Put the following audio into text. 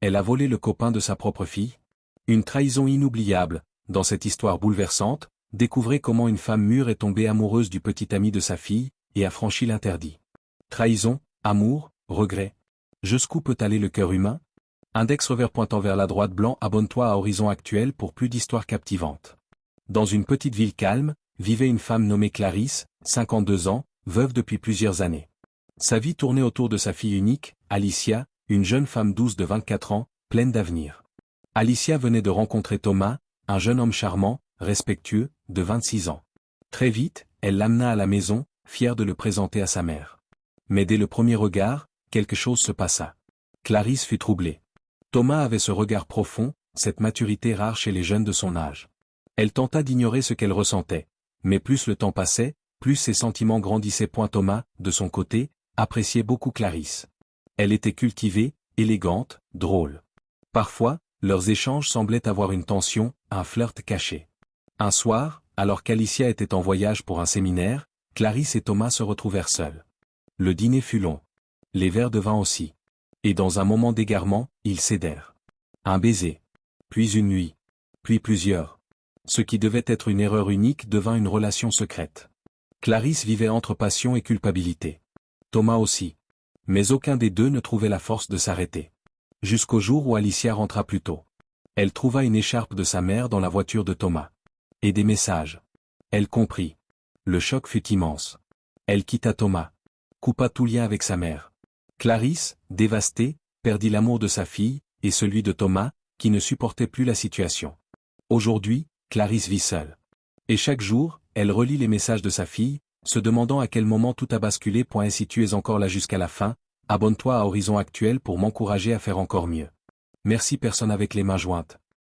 Elle a volé le copain de sa propre fille? Une trahison inoubliable. Dans cette histoire bouleversante, découvrez comment une femme mûre est tombée amoureuse du petit ami de sa fille, et a franchi l'interdit. Trahison, amour, regret. Jusqu'où peut aller le cœur humain? Index revers pointant vers la droite blanc. Abonne-toi à Horizon Actuel pour plus d'histoires captivantes. Dans une petite ville calme, vivait une femme nommée Clarisse, 52 ans, veuve depuis plusieurs années. Sa vie tournait autour de sa fille unique, Alicia, une jeune femme douce de 24 ans, pleine d'avenir. Alicia venait de rencontrer Thomas, un jeune homme charmant, respectueux, de 26 ans. Très vite, elle l'amena à la maison, fière de le présenter à sa mère. Mais dès le premier regard, quelque chose se passa. Clarisse fut troublée. Thomas avait ce regard profond, cette maturité rare chez les jeunes de son âge. Elle tenta d'ignorer ce qu'elle ressentait, mais plus le temps passait, plus ses sentiments grandissaient. Thomas, de son côté, appréciait beaucoup Clarisse. Elle était cultivée, élégante, drôle. Parfois, leurs échanges semblaient avoir une tension, un flirt caché. Un soir, alors qu'Alicia était en voyage pour un séminaire, Clarisse et Thomas se retrouvèrent seuls. Le dîner fut long. Les verres de vin aussi. Et dans un moment d'égarement, ils cédèrent. Un baiser. Puis une nuit. Puis plusieurs. Ce qui devait être une erreur unique devint une relation secrète. Clarisse vivait entre passion et culpabilité. Thomas aussi. Mais aucun des deux ne trouvait la force de s'arrêter. Jusqu'au jour où Alicia rentra plus tôt. Elle trouva une écharpe de sa mère dans la voiture de Thomas. Et des messages. Elle comprit. Le choc fut immense. Elle quitta Thomas. Coupa tout lien avec sa mère. Clarisse, dévastée, perdit l'amour de sa fille, et celui de Thomas, qui ne supportait plus la situation. Aujourd'hui, Clarisse vit seule. Et chaque jour, elle relit les messages de sa fille, se demandant à quel moment tout a basculé. Et si tu es encore là jusqu'à la fin, abonne-toi à Horizon Actuel pour m'encourager à faire encore mieux. Merci. Personne avec les mains jointes.